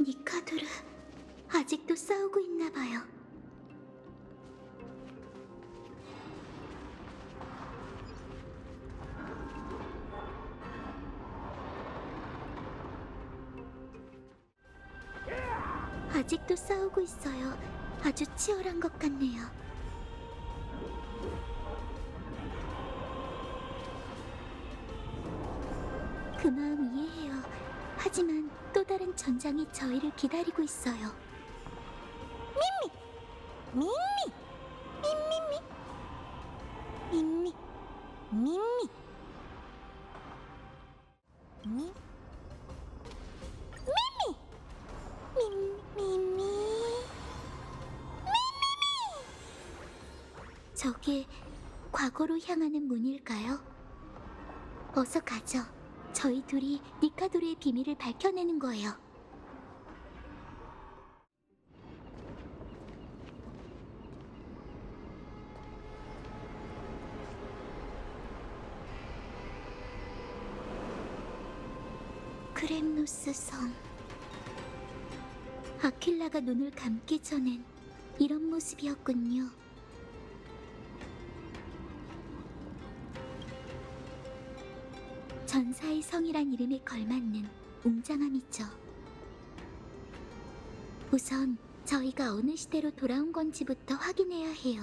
니카도르, 아직도 싸우고 있나 봐요. 아직도 싸우고 있어요. 아주 치열한 것 같네요. 그 마음 이해해요. 하지만 또 다른 전장이 저희를 기다리고 있어요. 밈미! 밈미! 밈미! 미? 밈미! 저게 과거로 향하는 문일까요? 어서 가죠. 저희 둘이 니카도르의 비밀을 밝혀내는 거예요. 크렘노스 성. 아킬라가 눈을 감기 전엔 이런 모습이었군요. 전사의 성이란 이름에 걸맞는 웅장함이죠. 우선 저희가 어느 시대로 돌아온 건지부터 확인해야 해요.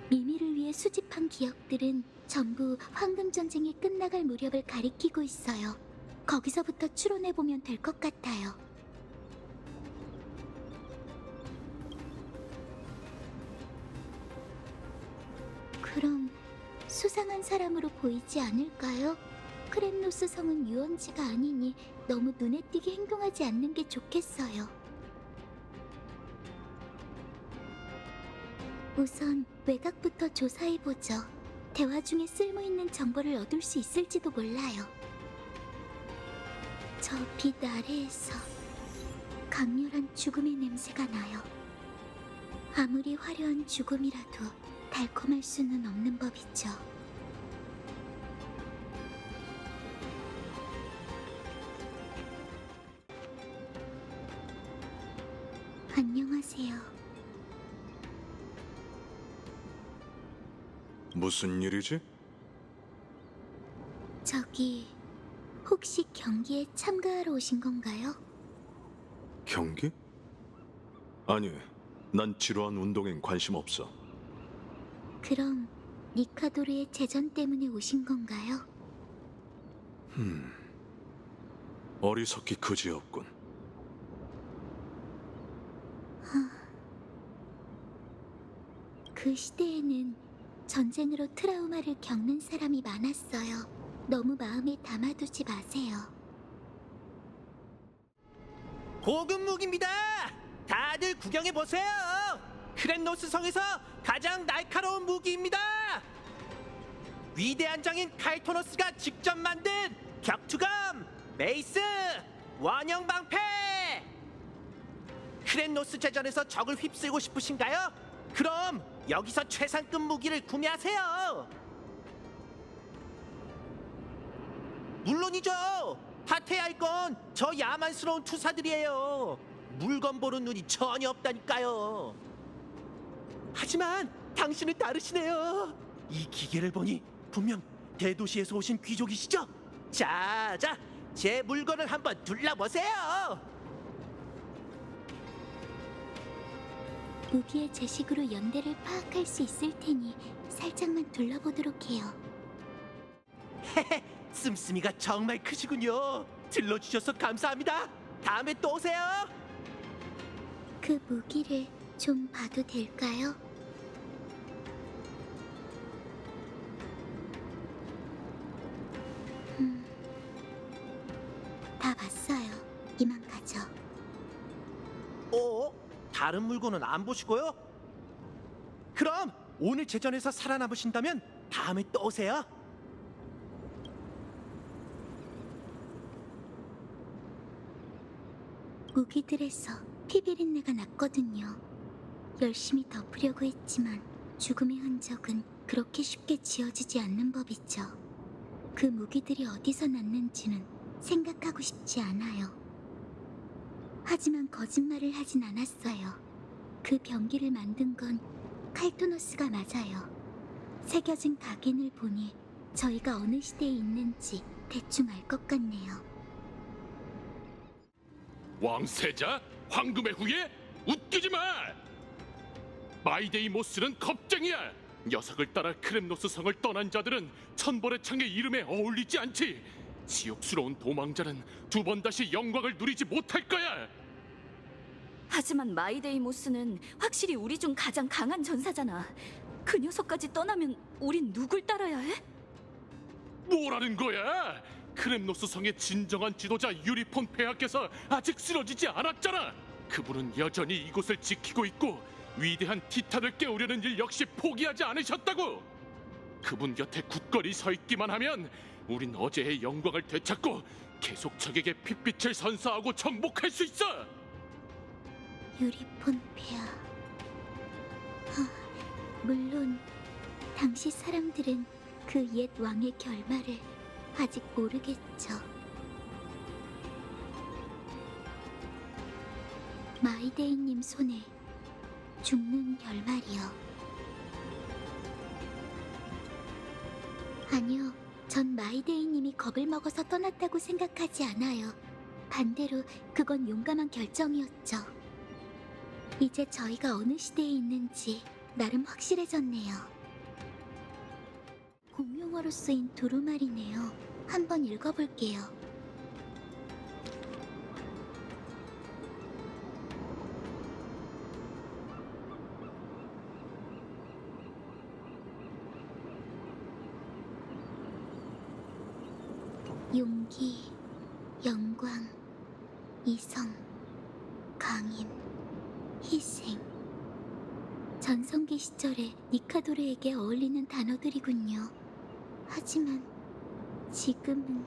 미미를 위해 수집한 기억들은 전부 황금전쟁이 끝나갈 무렵을 가리키고 있어요. 거기서부터 추론해보면 될 것 같아요. 그럼 수상한 사람으로 보이지 않을까요? 크렘노스 성은 유원지가 아니니 너무 눈에 띄게 행동하지 않는 게 좋겠어요. 우선 외곽부터 조사해보죠. 대화 중에 쓸모있는 정보를 얻을 수 있을지도 몰라요. 저 빛 아래에서 강렬한 죽음의 냄새가 나요. 아무리 화려한 죽음이라도 달콤할 수는 없는 법이죠. 안녕하세요. 무슨 일이지? 저기 혹시 경기에 참가하러 오신 건가요? 경기? 아니, 난 지루한 운동엔 관심 없어. 그럼 니카도르의 재전 때문에 오신 건가요? 어리석기 그지없군. 그 시대에는 전쟁으로 트라우마를 겪는 사람이 많았어요. 너무 마음에 담아두지 마세요. 고급 무기입니다. 다들 구경해 보세요. 크렘노스 성에서 가장 날카로운 무기입니다. 위대한 장인 칼토노스가 직접 만든 격투감, 메이스, 원형 방패. 크렘노스 제전에서 적을 휩쓸고 싶으신가요? 그럼 여기서 최상급 무기를 구매하세요. 물론이죠. 탓해야 할 건 저 야만스러운 투사들이에요. 물건 보는 눈이 전혀 없다니까요. 하지만 당신은 다르시네요. 이 기계를 보니 분명 대도시에서 오신 귀족이시죠? 자, 제 물건을 한번 둘러보세요. 무기의 제식으로 연대를 파악할 수 있을 테니 살짝만 둘러보도록 해요. 씀씀이가 정말 크시군요. 들러주셔서 감사합니다. 다음에 또 오세요. 그 무기를 좀 봐도 될까요? 다 봤어요. 이만 가죠. 다른 물건은 안 보시고요? 그럼 오늘 제전에서 살아남으신다면 다음에 또 오세요. 무기들에서 피 비린내가 났거든요. 열심히 덮으려고 했지만 죽음의 흔적은 그렇게 쉽게 지워지지 않는 법이죠. 그 무기들이 어디서 났는지는 생각하고 싶지 않아요. 하지만 거짓말을 하진 않았어요. 그 병기를 만든 건 칼토너스가 맞아요. 새겨진 각인을 보니 저희가 어느 시대에 있는지 대충 알 것 같네요. 왕세자? 황금의 후예? 웃기지 마! 마이데이모스는 겁쟁이야! 녀석을 따라 크렘노스 성을 떠난 자들은 천벌의 창의 이름에 어울리지 않지! 지옥스러운 도망자는 두 번 다시 영광을 누리지 못할 거야! 하지만 마이데이모스는 확실히 우리 중 가장 강한 전사잖아. 그 녀석까지 떠나면 우린 누굴 따라야 해? 뭐라는 거야? 크렘노스 성의 진정한 지도자 유리폰 폐하께서 아직 쓰러지지 않았잖아! 그분은 여전히 이곳을 지키고 있고 위대한 티탄을 깨우려는 일 역시 포기하지 않으셨다고! 그분 곁에 굳건히 서 있기만 하면 우린 어제의 영광을 되찾고 계속 적에게 핏빛을 선사하고 정복할 수 있어! 유리폰 폐하. 물론 당시 사람들은 그 옛 왕의 결말을 아직 모르겠죠. 마이데이님 손에 죽는 결말이요. 아니요, 전 마이데이님이 겁을 먹어서 떠났다고 생각하지 않아요. 반대로 그건 용감한 결정이었죠. 이제 저희가 어느 시대에 있는지 나름 확실해졌네요. 공용어로 쓰인 두루마리네요. 한번 읽어볼게요. 용기, 영광, 이성, 강인, 희생. 전성기 시절에 니카도르에게 어울리는 단어들이군요. 하지만 지금은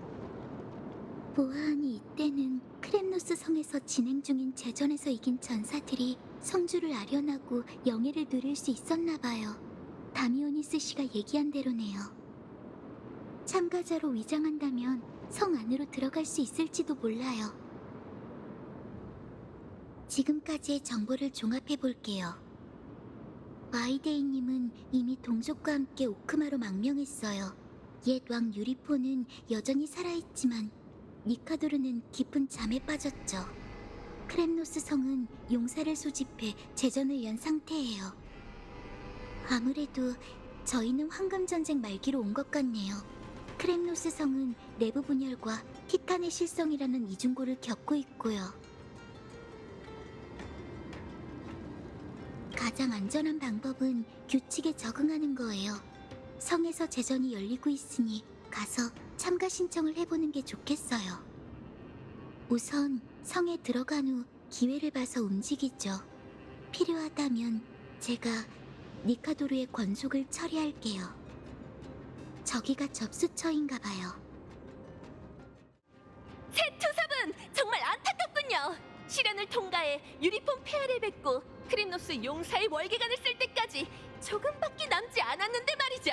보아하니 이때는 크렘노스 성에서 진행 중인 제전에서 이긴 전사들이 성주를 아련하고 영예를 누릴 수 있었나 봐요. 다미오니스 씨가 얘기한 대로네요. 참가자로 위장한다면 성 안으로 들어갈 수 있을지도 몰라요. 지금까지의 정보를 종합해 볼게요. 마이데이님은 이미 동족과 함께 오크마로 망명했어요. 옛 왕 유리포는 여전히 살아있지만 니카도르는 깊은 잠에 빠졌죠. 크렘노스 성은 용사를 소집해 제전을 위한 상태예요. 아무래도 저희는 황금전쟁 말기로 온 것 같네요. 크렘노스 성은 내부 분열과 티탄의 실성이라는 이중고를 겪고 있고요. 가장 안전한 방법은 규칙에 적응하는 거예요. 성에서 제전이 열리고 있으니 가서 참가 신청을 해보는 게 좋겠어요. 우선 성에 들어간 후 기회를 봐서 움직이죠. 필요하다면 제가 니카도르의 권속을 처리할게요. 저기가 접수처인가 봐요. 새 투섭은 정말 안타깝군요. 시련을 통과해 유리폼 폐하를 뵙고 크림노스 용사의 월계관을 쓸 때까지 조금밖에 남지 않았는데 말이죠.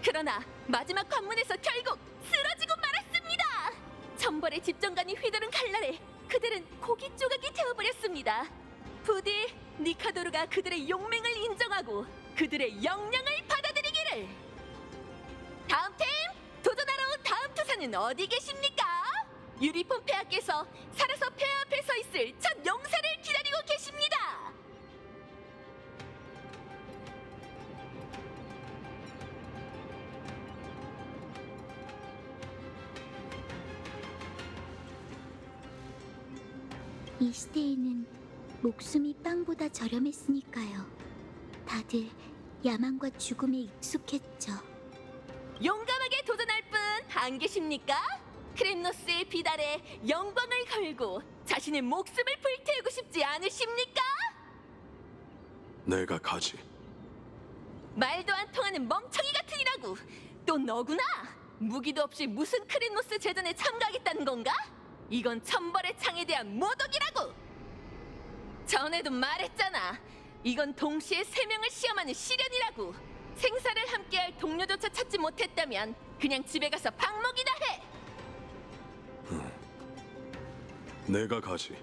그러나 마지막 관문에서 결국 쓰러지고 말았습니다. 천벌의 집정관이 휘두른 칼날에 그들은 고기 조각이 되어버렸습니다. 부디 니카도르가 그들의 용맹을 인정하고 그들의 영령을 받아들이기를. 다음 팀 도전하러 온 다음 투사는 어디 계십니까? 유리폼 폐하께서 살아서 폐하 앞에 서 있을 첫 용사를 기다리고 계십니다. 이 시대에는 목숨이 빵보다 저렴했으니까요. 다들 야망과 죽음에 익숙했죠. 용감하게 도전할 분 안 계십니까? 크렘노스의 비달에 영광을 걸고 자신의 목숨을 불태우고 싶지 않으십니까? 내가 가지. 말도 안 통하는 멍청이 같으니라고. 또 너구나. 무기도 없이 무슨 크렘노스 제전에 참가하겠다는 건가? 이건 천벌의 창에 대한 모독이라고. 전에도 말했잖아. 이건 동시에 세 명을 시험하는 시련이라고. 생사를 함께할 동료조차 찾지 못했다면 그냥 집에 가서 방목이나 해. 내가 가지.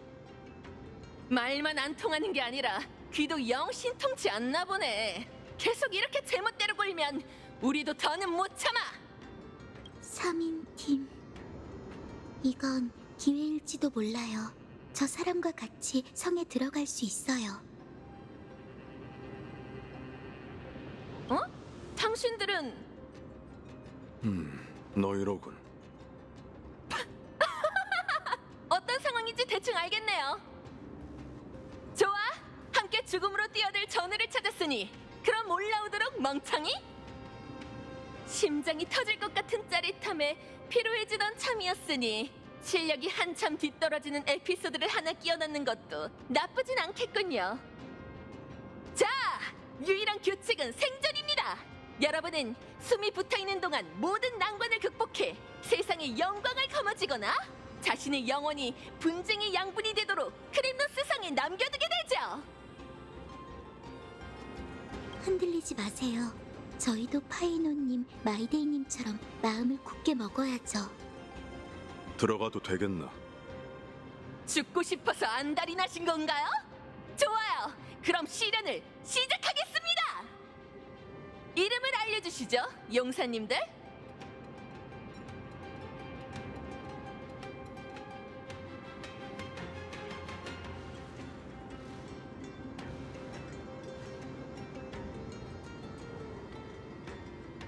말만 안 통하는 게 아니라 귀도 영 신통치 않나 보네. 계속 이렇게 제멋대로 굴면 우리도 더는 못 참아. 3인팀. 이건 기회일지도 몰라요. 저 사람과 같이 성에 들어갈 수 있어요. 어? 당신들은 너희로군. 어떤 상황인지 대충 알겠네요. 좋아, 함께 죽음으로 뛰어들 전우를 찾았으니 그럼 올라오도록 멍청이? 심장이 터질 것 같은 짜릿함에 피로해지던 참이었으니 실력이 한참 뒤떨어지는 에피소드를 하나 끼워 넣는 것도 나쁘진 않겠군요. 자, 유일한 규칙은 생존입니다. 여러분은 숨이 붙어있는 동안 모든 난관을 극복해 세상의 영광을 거머쥐거나 자신의 영혼이 분쟁의 양분이 되도록 크림노스 성에 남겨두게 되죠. 흔들리지 마세요. 저희도 파이노님, 마이데이님처럼 마음을 굳게 먹어야죠. 들어가도 되겠나? 죽고 싶어서 안달이 나신 건가요? 좋아요. 그럼 시련을 시작하겠습니다. 이름을 알려주시죠, 용사님들.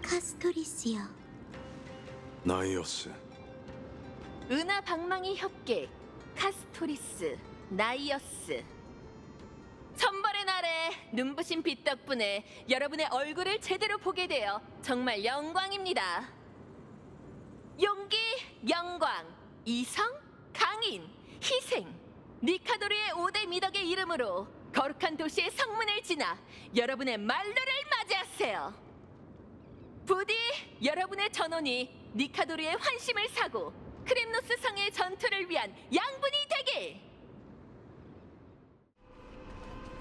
카스토리스요. 나이어스. 은하 방망이 협객 카스토리스 나이어스. 천벌의 날에 눈부신 빛 덕분에 여러분의 얼굴을 제대로 보게 되어 정말 영광입니다. 용기, 영광, 이성, 강인, 희생, 니카도르의 5대 미덕의 이름으로 거룩한 도시의 성문을 지나 여러분의 말로를 맞이하세요. 부디 여러분의 전원이 니카도르의 환심을 사고 크림노스 성의 전투를 위한 양분이 되길!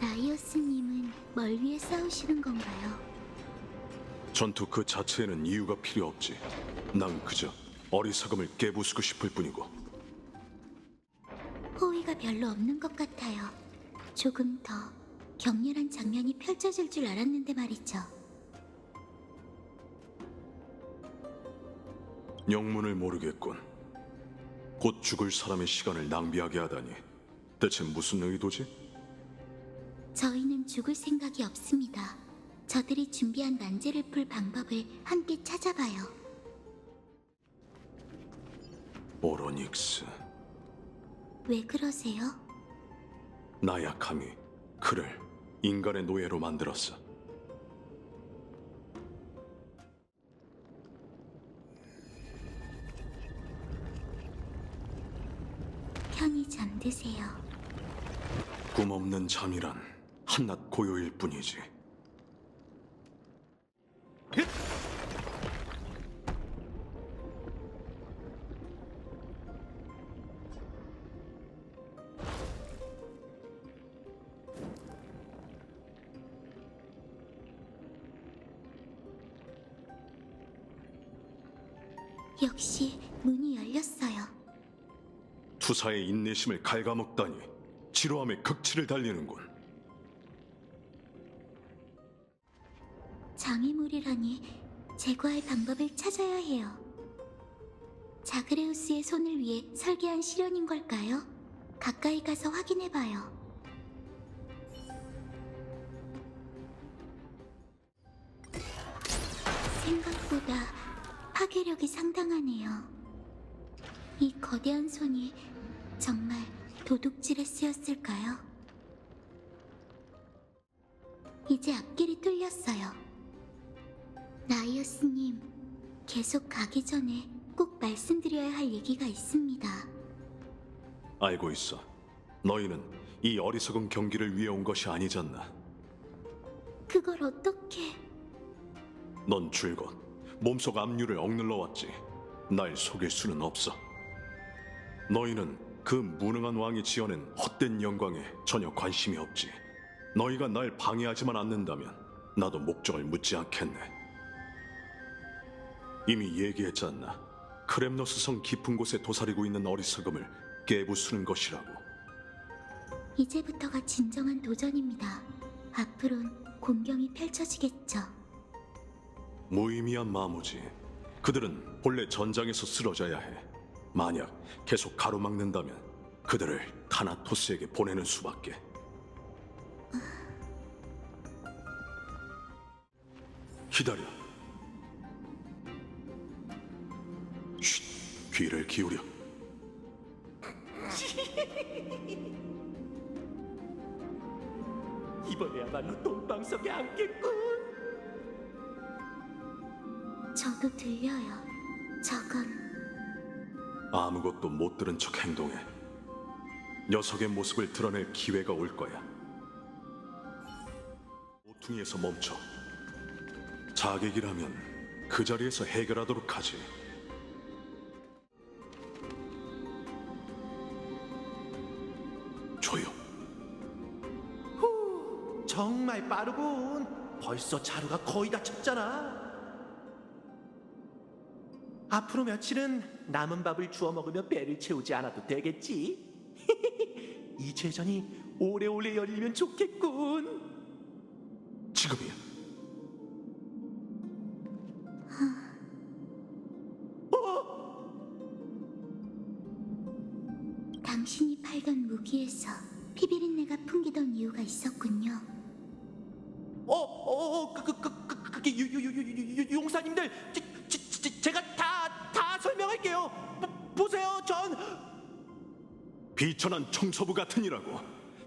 나이어스님은 뭘 위해 싸우시는 건가요? 전투 그 자체에는 이유가 필요 없지. 난 그저 어리석음을 깨부수고 싶을 뿐이고. 호의가 별로 없는 것 같아요. 조금 더 격렬한 장면이 펼쳐질 줄 알았는데 말이죠. 영문을 모르겠군. 곧 죽을 사람의 시간을 낭비하게 하다니. 대체 무슨 의도지? 저희는 죽을 생각이 없습니다. 저들이 준비한 난제를 풀 방법을 함께 찾아봐요. 오로닉스. 왜 그러세요? 나약함이 그를 인간의 노예로 만들었어. 편히 잠드세요. 꿈없는 잠이란 한낱 고요일 뿐이지. 역시 문이 열렸어요. 투사의 인내심을 갉아먹다니 지루함의 극치를 달리는군. 장애물이라니 제거할 방법을 찾아야 해요. 자그레우스의 손을 위해 설계한 실현인 걸까요? 가까이 가서 확인해봐요. 생각보다 파괴력이 상당하네요. 이 거대한 손이 정말 도둑질에 쓰였을까요? 이제 앞길이 뚫렸어요. 나이어스님, 계속 가기 전에 꼭 말씀드려야 할 얘기가 있습니다. 알고 있어. 너희는 이 어리석은 경기를 위해 온 것이 아니잖나. 그걸 어떻게... 넌 줄곧 몸속 압류를 억눌러 왔지. 날 속일 수는 없어. 너희는 그 무능한 왕이 지어낸 헛된 영광에 전혀 관심이 없지. 너희가 날 방해하지만 않는다면 나도 목적을 묻지 않겠네. 이미 얘기했잖아. 크렘노스 성 깊은 곳에 도사리고 있는 어리석음을 깨부수는 것이라고. 이제부터가 진정한 도전입니다. 앞으론 공경이 펼쳐지겠죠. 무의미한 마무지. 그들은 본래 전장에서 쓰러져야 해. 만약 계속 가로막는다면 그들을 타나토스에게 보내는 수밖에. 기다려. 쉿, 귀를 기울여. 이번에야말로 똥방석에 앉겠군. 저도 들려요. 저건 아무것도 못 들은 척 행동해. 녀석의 모습을 드러낼 기회가 올 거야. 모퉁이에서 멈춰. 자객이라면 그 자리에서 해결하도록 하지. 조용. 정말 빠르군. 벌써 자루가 거의 다 쳤잖아. 앞으로 며칠은 남은 밥을 주워 먹으며 배를 채우지 않아도 되겠지. 이 제전이 오래오래 열리면 좋겠군. 지금이야. 당신이 팔던 무기에서 피비린내가 풍기던 이유가 있었군요. 그게 용사님들, 제가 다 설명할게요. 보세요, 전 비천한 청소부 같으니라고.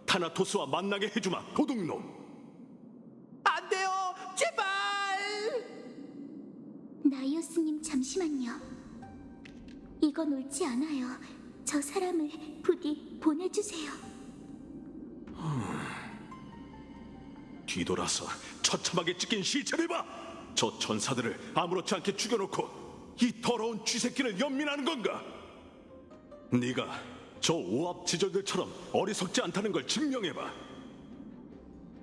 타나토스와 만나게 해주마, 도둑놈. 안 돼요, 제발. 나이오스님 잠시만요. 이건 옳지 않아요. 저 사람을 부디 보내주세요. 뒤돌아서 처참하게 찢긴 시체를 봐. 저 전사들을 아무렇지 않게 죽여놓고 이 더러운 쥐새끼를 연민하는 건가? 네가 저 오합지졸들처럼 어리석지 않다는 걸 증명해봐.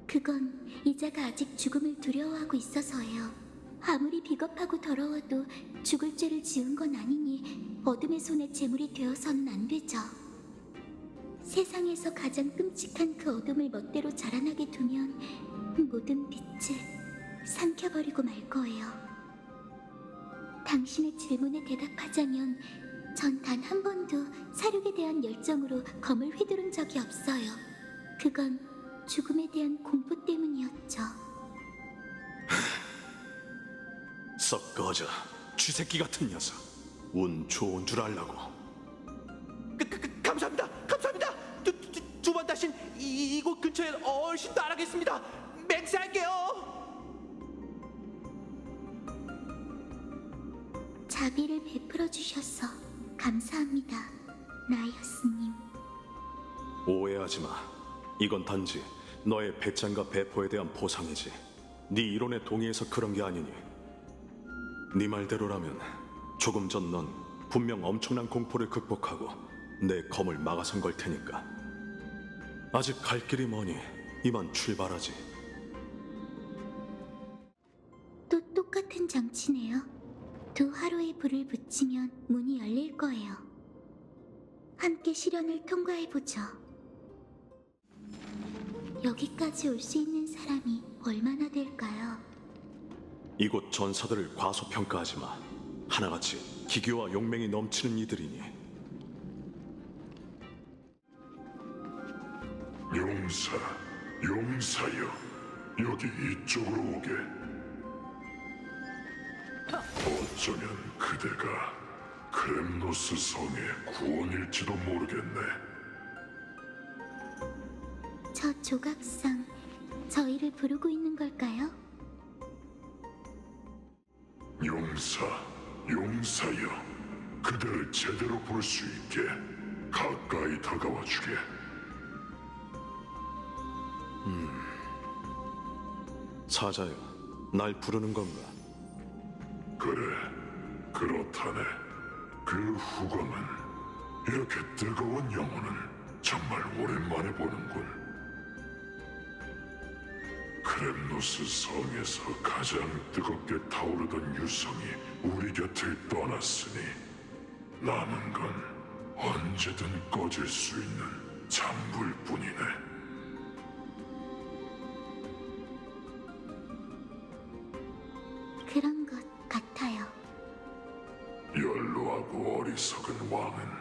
그건 이자가 아직 죽음을 두려워하고 있어서예요. 아무리 비겁하고 더러워도 죽을 죄를 지은 건 아니니 어둠의 손에 제물이 되어서는 안 되죠. 세상에서 가장 끔찍한 그 어둠을 멋대로 자라나게 두면 모든 빛을 삼켜버리고 말 거예요. 당신의 질문에 대답하자면 전 단 한 번도 사륙에 대한 열정으로 검을 휘두른 적이 없어요. 그건 죽음에 대한 공포 때문이었죠. 썩 꺼져, 쥐새끼 같은 녀석. 운 좋은 줄 알라고. 감사합니다. 두 번 다신 이곳 근처에 얼씬 더 안 하겠습니다. 맹세할게요. 자비를 베풀어 주셔서 감사합니다, 나이어스님. 오해하지 마. 이건 단지 너의 배짱과 배포에 대한 보상이지. 네 이론에 동의해서 그런 게 아니니. 네 말대로라면 조금 전 넌 분명 엄청난 공포를 극복하고 내 검을 막아선 걸 테니까. 아직 갈 길이 머니 이만 출발하지. 또 똑같은 장치네요. 두 화로에 불을 붙이면 문이 열릴 거예요. 함께 시련을 통과해보죠. 여기까지 올 수 있는 사람이 얼마나 될까요? 이곳 전사들을 과소평가하지 마. 하나같이 기교와 용맹이 넘치는 이들이니. 용사여, 여기 이쪽으로 오게. 어쩌면 그대가 크렘노스 성의 구원일지도 모르겠네. 저 조각상 저희를 부르고 있는 걸까요? 용사여, 그대를 제대로 부를 수 있게 가까이 다가와 주게. 사자여, 날 부르는 건가? 그래, 그렇다네. 그 후광은, 이렇게 뜨거운 영혼은 정말 오랜만에 보는군. 크렘노스 성에서 가장 뜨겁게 타오르던 유성이 우리 곁을 떠났으니 남은 건 언제든 꺼질 수 있는 잔불뿐이네. 그런 것 같아요. 연로하고 어리석은 왕은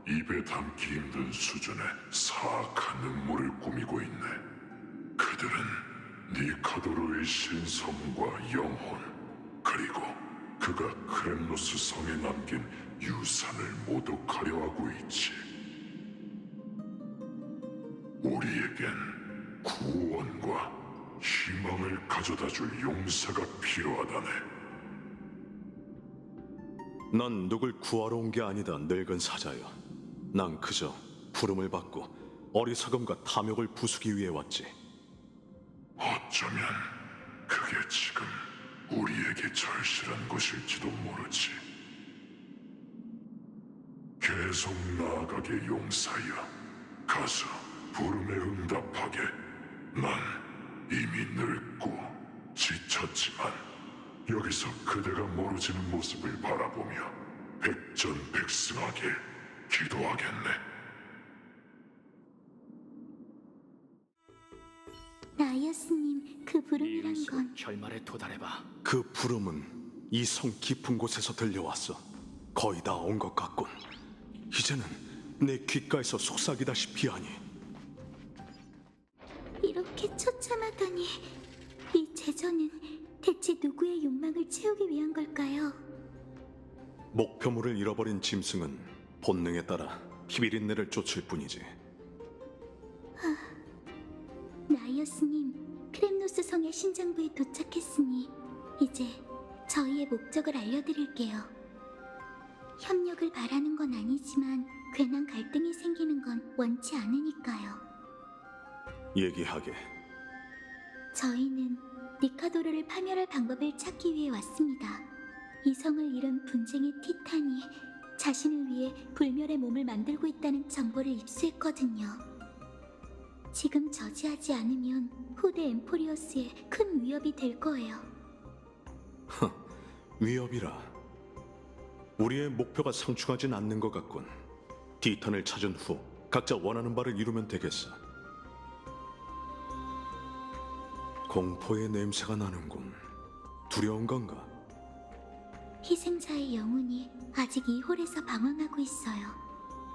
입에 담기 힘든 수준의 사악한 음모를 꾸미고 있네. 그들은 니카도르의 신성과 영혼, 그리고 그가 크렘노스 성에 남긴 유산을 모독하려 하고 있지. 우리에겐 구원과 희망을 가져다줄 용사가 필요하다네. 난 누굴 구하러 온 게 아니다, 늙은 사자여. 난 그저 부름을 받고 어리석음과 탐욕을 부수기 위해 왔지. 어쩌면 그게 지금 우리에게 절실한 것일지도 모르지. 계속 나아가게 용사여. 가서 부름에 응답하게. 난 이미 늙고 지쳤지만 여기서 그대가 멀어지는 모습을 바라보며 백전백승하길 기도하겠네. 나이어스님, 그 부름이란 건 결말에 도달해봐. 그 부름은 이 성 깊은 곳에서 들려왔어. 거의 다 온 것 같군. 이제는 내 귓가에서 속삭이다시피 하니. 이렇게 처참하다니. 이 제전은 대체 누구의 욕망을 채우기 위한 걸까요? 목표물을 잃어버린 짐승은 본능에 따라 피비린내를 쫓을 뿐이지. 나이어스님, 크렘노스 성의 신장부에 도착했으니 이제 저희의 목적을 알려드릴게요. 협력을 바라는 건 아니지만 괜한 갈등이 생기는 건 원치 않으니까요. 얘기하게. 저희는 니카도르를 파멸할 방법을 찾기 위해 왔습니다. 이 성을 잃은 분쟁의 티탄이 자신을 위해 불멸의 몸을 만들고 있다는 정보를 입수했거든요. 지금 저지하지 않으면 후대 엠포리어스에 큰 위협이 될 거예요. 위협이라. 우리의 목표가 상충하진 않는 것 같군. 티탄을 찾은 후 각자 원하는 바를 이루면 되겠어. 공포의 냄새가 나는군. 두려운 건가? 희생자의 영혼이 아직 이 홀에서 방황하고 있어요.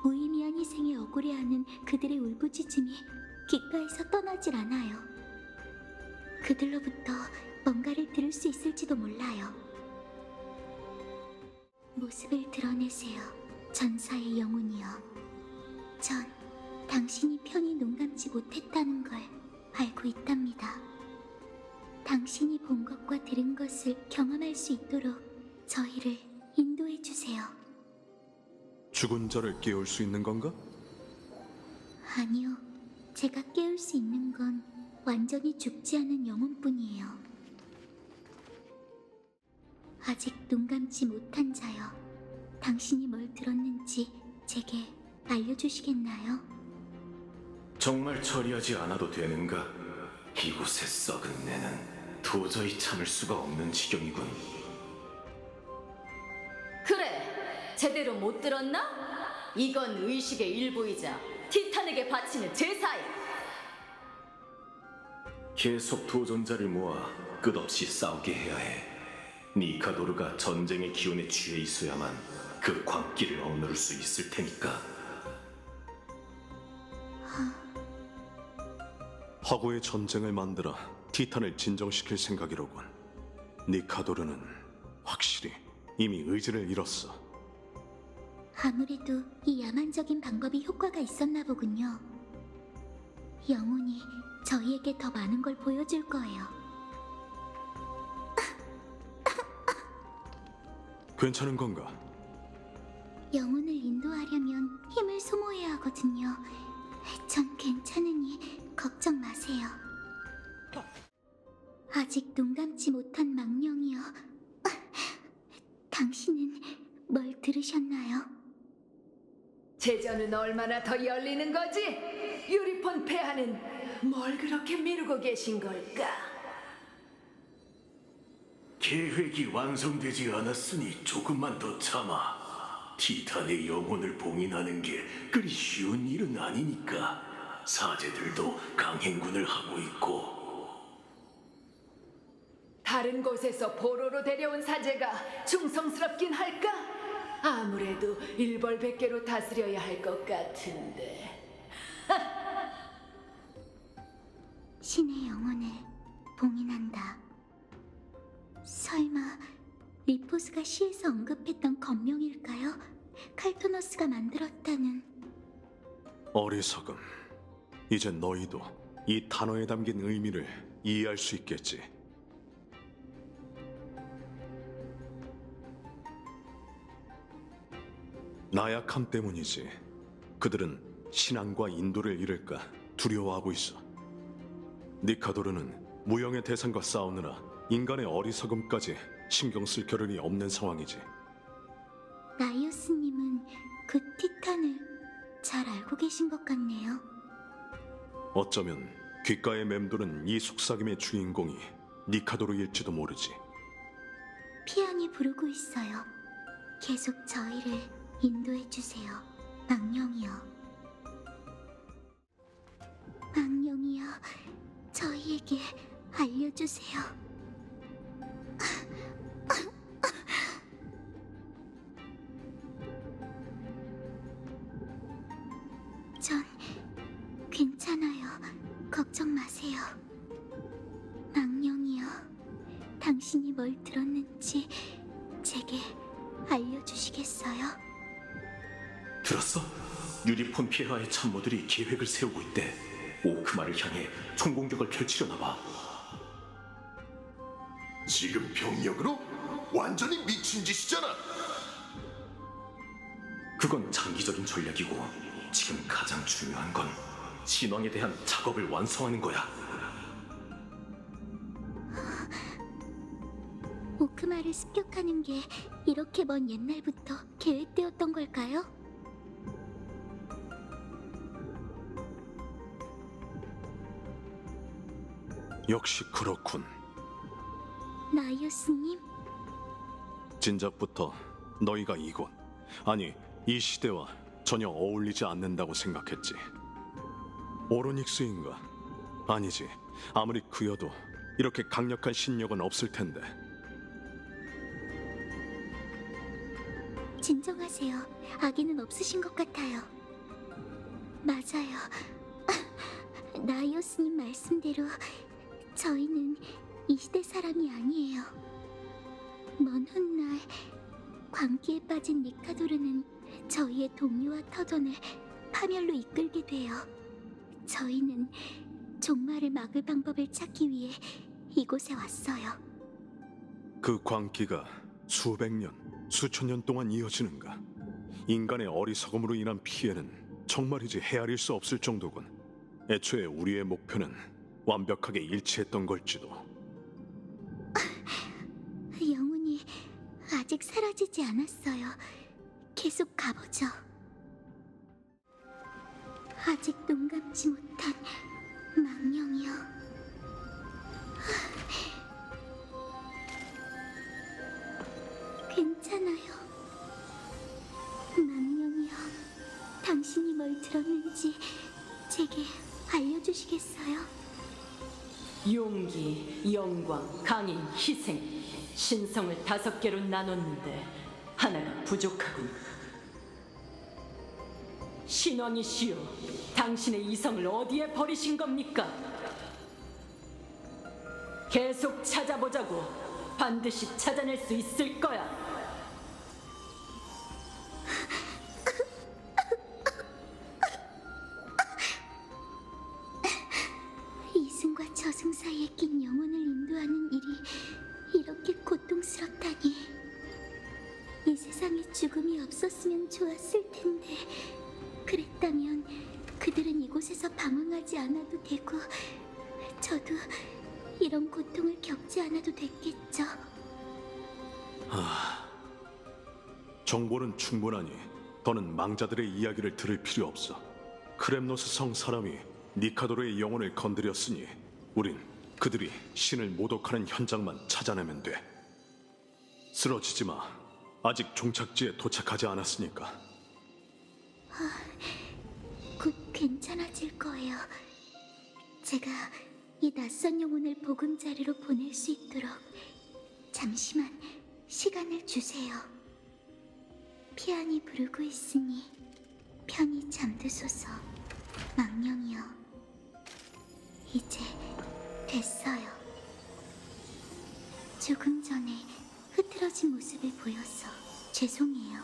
무의미한 희생에 억울해하는 그들의 울부짖음이 귓가에서 떠나질 않아요. 그들로부터 뭔가를 들을 수 있을지도 몰라요. 모습을 드러내세요, 전사의 영혼이여. 전 당신이 편히 눈감지 못했다는 걸 알고 있답니다. 당신이 본 것과 들은 것을 경험할 수 있도록 저희를 인도해 주세요. 죽은 자를 깨울 수 있는 건가? 아니요, 제가 깨울 수 있는 건 완전히 죽지 않은 영혼뿐이에요. 아직 눈 감지 못한 자여, 당신이 뭘 들었는지 제게 알려주시겠나요? 정말 처리하지 않아도 되는가? 이곳의 썩은 내는 도저히 참을 수가 없는 지경이군. 그래, 제대로 못 들었나? 이건 의식의 일부이자 티탄에게 바치는 제사야. 계속 도전자를 모아 끝없이 싸우게 해야 해. 니카도르가 전쟁의 기운에 취해 있어야만 그 광기를 억누를 수 있을 테니까. 화고의 전쟁을 만들어 티탄을 진정시킬 생각이로군. 니카도르는 확실히 이미 의지를 잃었어. 아무래도 이 야만적인 방법이 효과가 있었나 보군요. 영혼이 저희에게 더 많은 걸 보여줄 거예요. 괜찮은 건가? 영혼을 인도하려면 힘을 소모해야 하거든요. 전 괜찮으니 걱정 마세요. 아직 눈 감지 못한 망령이여. 당신은 뭘 들으셨나요? 제전은 얼마나 더 열리는 거지? 유리폰 폐하는 뭘 그렇게 미루고 계신 걸까? 계획이 완성되지 않았으니 조금만 더 참아. 티탄의 영혼을 봉인하는 게 그리 쉬운 일은 아니니까. 사제들도 강행군을 하고 있고. 다른 곳에서 보로로 데려온 사제가 충성스럽긴 할까? 아무래도 일벌백계로 다스려야 할 것 같은데. 신의 영혼을 봉인한다. 설마 리포스가 시에서 언급했던 건명일까요? 칼토너스가 만들었다는. 어리석음. 이제 너희도 이 단어에 담긴 의미를 이해할 수 있겠지. 나약함 때문이지. 그들은 신앙과 인도를 잃을까 두려워하고 있어. 니카도르는 무형의 대상과 싸우느라 인간의 어리석음까지 신경 쓸 겨를이 없는 상황이지. 나이오스님은 그 티탄을 잘 알고 계신 것 같네요. 어쩌면 귓가에 맴도는 이 속삭임의 주인공이 니카도르일지도 모르지. 피안이 부르고 있어요. 계속 저희를 인도해 주세요. 망령이여. 망령이여, 저희에게 알려주세요. 전 괜찮아요. 걱정 마세요. 망령이여, 당신이 뭘 들었는지 제게 알려주시겠어요? 들었어? 유리폰 폐하의 참모들이 계획을 세우고 있대. 오크마를 향해 총공격을 펼치려나 봐. 지금 병력으로? 완전히 미친 짓이잖아. 그건 장기적인 전략이고 지금 가장 중요한 건 신왕에 대한 작업을 완성하는 거야. 오크마를 습격하는 게 이렇게 먼 옛날부터 계획되었던 걸까요? 역시 그렇군. 나이오스님, 진작부터 너희가 이곳, 아니 이 시대와 전혀 어울리지 않는다고 생각했지. 오로닉스인가? 아니지. 아무리 그여도 이렇게 강력한 신력은 없을 텐데. 진정하세요. 아기는 없으신 것 같아요. 맞아요. 나이오스님 말씀대로 저희는 이 시대 사람이 아니에요. 먼 훗날 광기에 빠진 니카도르는 저희의 동료와 터전을 파멸로 이끌게 돼요. 저희는 종말을 막을 방법을 찾기 위해 이곳에 왔어요. 그 광기가 수백 년, 수천 년 동안 이어지는가? 인간의 어리석음으로 인한 피해는 정말이지 헤아릴 수 없을 정도군. 애초에 우리의 목표는 완벽하게 일치했던 걸지도. 영혼이 아직 사라지지 않았어요. 계속 가보죠. 아직 눈 감지 못한 망령이여. 괜찮아요. 망령이여, 당신이 뭘 들었는지 제게 알려주시겠어요? 용기, 영광, 강인, 희생, 신성을 5개로 나눴는데 하나가 부족하군. 신왕이시여, 당신의 이성을 어디에 버리신 겁니까? 계속 찾아보자고. 반드시 찾아낼 수 있을 거야. 이승과 저승 사이에 낀 영혼을 인도하는 일이 이렇게 고통스럽다니. 이 세상에 죽음이 없었으면 좋았을 텐데, 그랬다면 그들은 이곳에서 방황하지 않아도 되고 저도 이런 고통을 겪지 않아도 됐겠죠. 정보는 충분하니 더는 망자들의 이야기를 들을 필요 없어. 크렘노스 성 사람이 니카도르의 영혼을 건드렸으니 우린 그들이 신을 모독하는 현장만 찾아내면 돼. 쓰러지지 마. 아직 종착지에 도착하지 않았으니까. 곧 괜찮아질 거예요. 제가 이 낯선 영혼을 보금자리로 보낼 수 있도록 잠시만 시간을 주세요. 피안이 부르고 있으니 편히 잠드소서. 망령이여, 이제 됐어요. 조금 전에 흐트러진 모습을 보여서 죄송해요.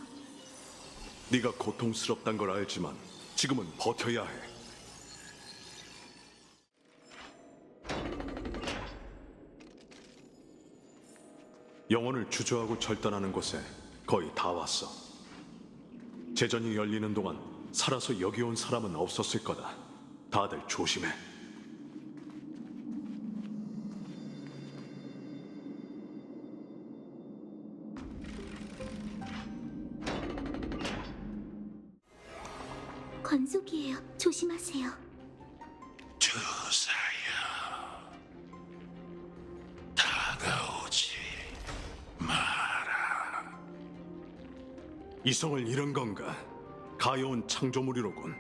네가 고통스럽단 걸 알지만 지금은 버텨야 해. 영혼을 주저하고 절단하는 곳에 거의 다 왔어. 제전이 열리는 동안 살아서 여기 온 사람은 없었을 거다. 다들 조심해. 건속이에요. 조심하세요. 주사야, 다가오지 마라. 이성을 잃은 건가? 가여운 창조물이로군.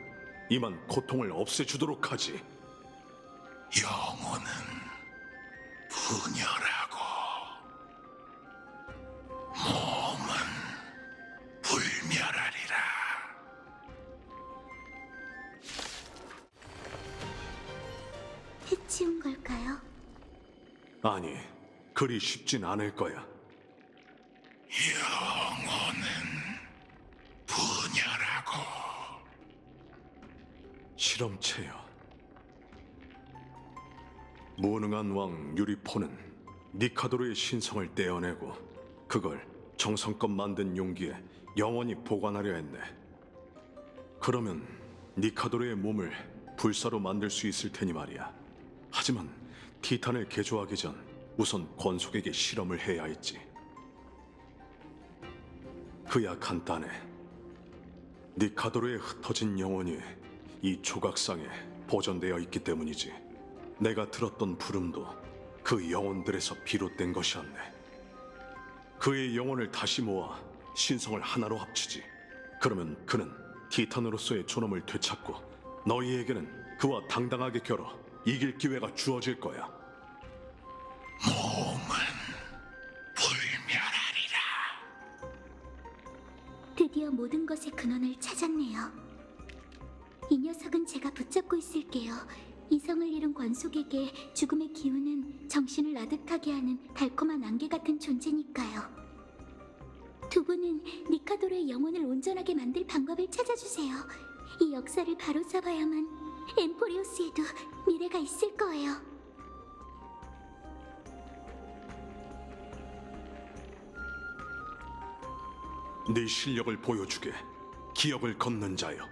이만 고통을 없애주도록 하지. 영혼은 분열하고 몸은 불멸하리라. 해치운 걸까요? 아니, 그리 쉽진 않을 거야. 영혼은 분열하고 실험체요. 무능한 왕 유리포는 니카도르의 신성을 떼어내고 그걸 정성껏 만든 용기에 영원히 보관하려 했네. 그러면 니카도르의 몸을 불사로 만들 수 있을 테니 말이야. 하지만 티탄을 개조하기 전 우선 권속에게 실험을 해야 했지. 그야 간단해. 니카도르의 흩어진 영혼이 이 조각상에 보존되어 있기 때문이지. 내가 들었던 부름도 그 영혼들에서 비롯된 것이었네. 그의 영혼을 다시 모아 신성을 하나로 합치지. 그러면 그는 티탄으로서의 존엄을 되찾고 너희에게는 그와 당당하게 겨뤄 이길 기회가 주어질 거야. 몸은 불멸하리라. 드디어 모든 것의 근원을 찾았네요. 이 녀석은 제가 붙잡고 있을게요. 이성을 잃은 권속에게 죽음의 기운은 정신을 아득하게 하는 달콤한 안개 같은 존재니까요. 두 분은 니카도르의 영혼을 온전하게 만들 방법을 찾아주세요. 이 역사를 바로 잡아야만 엠포리오스에도 미래가 있을 거예요. 네 실력을 보여주게. 기억을 걷는 자여.